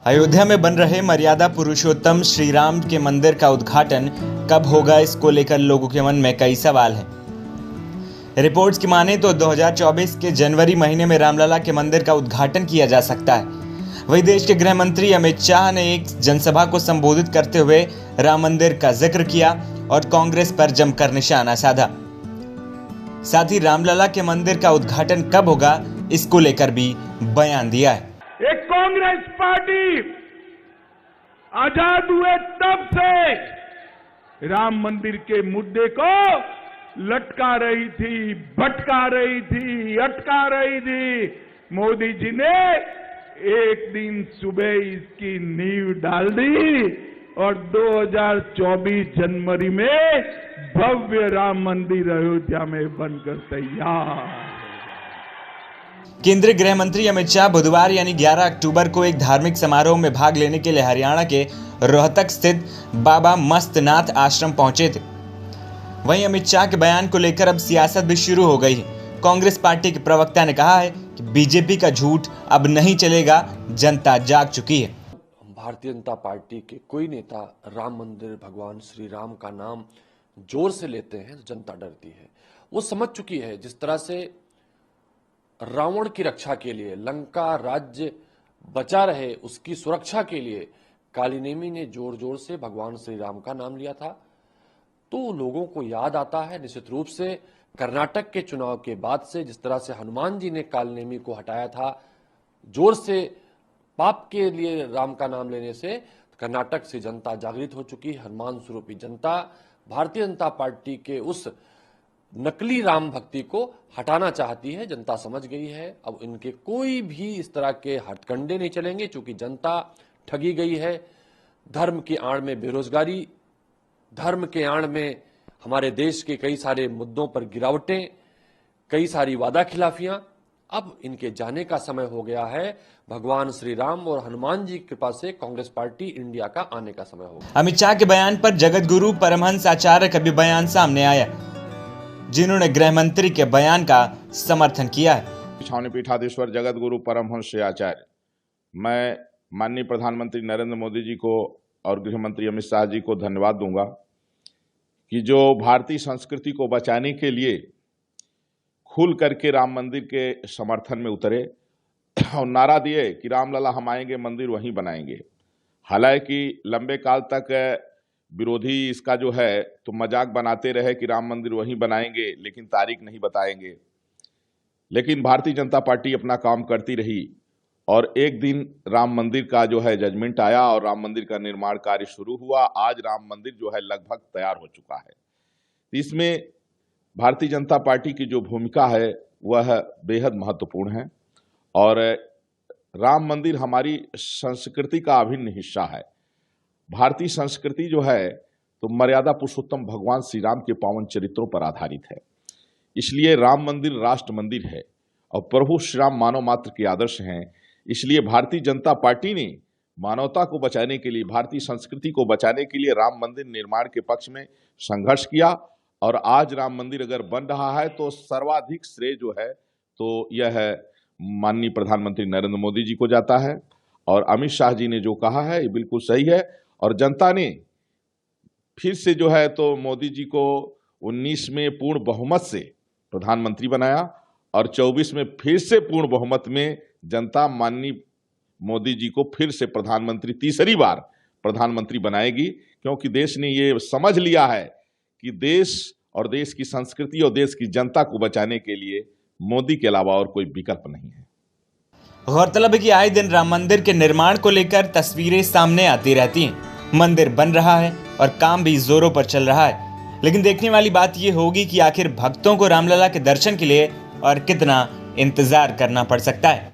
अयोध्या में बन रहे मर्यादा पुरुषोत्तम श्री राम के मंदिर का उद्घाटन कब होगा, इसको लेकर लोगों के मन में कई सवाल हैं। रिपोर्ट्स की माने तो 2024 के जनवरी महीने में रामलला के मंदिर का उद्घाटन किया जा सकता है। वहीं देश के गृह मंत्री अमित शाह ने एक जनसभा को संबोधित करते हुए राम मंदिर का जिक्र किया और कांग्रेस पर जमकर निशाना साधा। साथ ही रामलला के मंदिर का उद्घाटन कब होगा, इसको लेकर भी बयान दिया है। एक कांग्रेस पार्टी आजाद हुए तब से राम मंदिर के मुद्दे को लटका रही थी, भटका रही थी, अटका रही थी। मोदी जी ने एक दिन सुबह इसकी नींव डाल दी और 2024 जनवरी में भव्य राम मंदिर अयोध्या में बनकर तैयार। केंद्रीय गृह मंत्री अमित शाह बुधवार यानी 11 अक्टूबर को एक धार्मिक समारोह में भाग लेने के लिए हरियाणा के रोहतक स्थित बाबा मस्तनाथ आश्रम पहुंचे थे। वहीं अमित शाह के बयान को लेकर अब सियासत भी शुरू हो गई है। कांग्रेस पार्टी के प्रवक्ता ने कहा है कि बीजेपी का झूठ अब नहीं चलेगा, जनता जाग चुकी है। भारतीय जनता पार्टी के कोई नेता राम मंदिर, भगवान श्री राम का नाम जोर से लेते हैं तो जनता डरती है। वो समझ चुकी है जिस तरह से रावण की रक्षा के लिए, लंका राज्य बचा रहे उसकी सुरक्षा के लिए कालीनेमी ने जोर जोर से भगवान श्री राम का नाम लिया था, तो लोगों को याद आता है निश्चित रूप से कर्नाटक के चुनाव के बाद से जिस तरह से हनुमान जी ने कालीनेमी को हटाया था जोर से पाप के लिए राम का नाम लेने से, कर्नाटक से जनता जागृत हो चुकी है। हनुमान स्वरूपी जनता भारतीय जनता पार्टी के उस नकली राम भक्ति को हटाना चाहती है। जनता समझ गई है, अब इनके कोई भी इस तरह के हथकंडे नहीं चलेंगे, क्योंकि जनता ठगी गई है। धर्म की आड़ में बेरोजगारी, धर्म के आड़ में हमारे देश के कई सारे मुद्दों पर गिरावटें, कई सारी वादा खिलाफियां, अब इनके जाने का समय हो गया है। भगवान श्री राम और हनुमान जी की कृपा से कांग्रेस पार्टी इंडिया का आने का समय होगा। अमित शाह के बयान पर जगत गुरु परमहंस आचार्य का भी बयान सामने आया, जिन्होंने गृह मंत्री के बयान का समर्थन किया है। छावनी पीठाधीश्वर जगत गुरु परमहंस आचार्य, मैं माननीय प्रधानमंत्री नरेंद्र मोदी जी को और गृह मंत्री अमित शाह जी को धन्यवाद दूंगा कि जो भारतीय संस्कृति को बचाने के लिए खुल करके राम मंदिर के समर्थन में उतरे और नारा दिए कि रामलला हम आएंगे, मंदिर वहीं बनाएंगे। हालांकि लंबे काल तक विरोधी इसका जो है तो मजाक बनाते रहे कि राम मंदिर वहीं बनाएंगे, लेकिन तारीख नहीं बताएंगे। लेकिन भारतीय जनता पार्टी अपना काम करती रही और एक दिन राम मंदिर का जो है जजमेंट आया और राम मंदिर का निर्माण कार्य शुरू हुआ। आज राम मंदिर जो है लगभग तैयार हो चुका है। इसमें भारतीय जनता पार्टी की जो भूमिका है वह बेहद महत्वपूर्ण है और राम मंदिर हमारी संस्कृति का अभिन्न हिस्सा है। भारतीय संस्कृति जो है तो मर्यादा पुरुषोत्तम भगवान श्री राम के पावन चरित्रों पर आधारित है। इसलिए राम मंदिर राष्ट्र मंदिर है और प्रभु श्री राम मानव मात्र के आदर्श हैं। इसलिए भारतीय जनता पार्टी ने मानवता को बचाने के लिए, भारतीय संस्कृति को बचाने के लिए राम मंदिर निर्माण के पक्ष में संघर्ष किया और आज राम मंदिर अगर बन रहा है तो सर्वाधिक श्रेय जो है तो यह माननीय प्रधानमंत्री नरेंद्र मोदी जी को जाता है। और अमित शाह जी ने जो कहा है ये बिल्कुल सही है और जनता ने फिर से जो है तो मोदी जी को 19 में पूर्ण बहुमत से प्रधानमंत्री बनाया और 24 में फिर से पूर्ण बहुमत में जनता माननीय मोदी जी को फिर से प्रधानमंत्री, तीसरी बार प्रधानमंत्री बनाएगी, क्योंकि देश ने ये समझ लिया है कि देश और देश की संस्कृति और देश की जनता को बचाने के लिए मोदी के अलावा और कोई विकल्प नहीं है। गौरतलब है कि आए दिन राम मंदिर के निर्माण को लेकर तस्वीरें सामने आती रहती हैं। मंदिर बन रहा है और काम भी जोरों पर चल रहा है, लेकिन देखने वाली बात यह होगी कि आखिर भक्तों को रामलला के दर्शन के लिए और कितना इंतजार करना पड़ सकता है।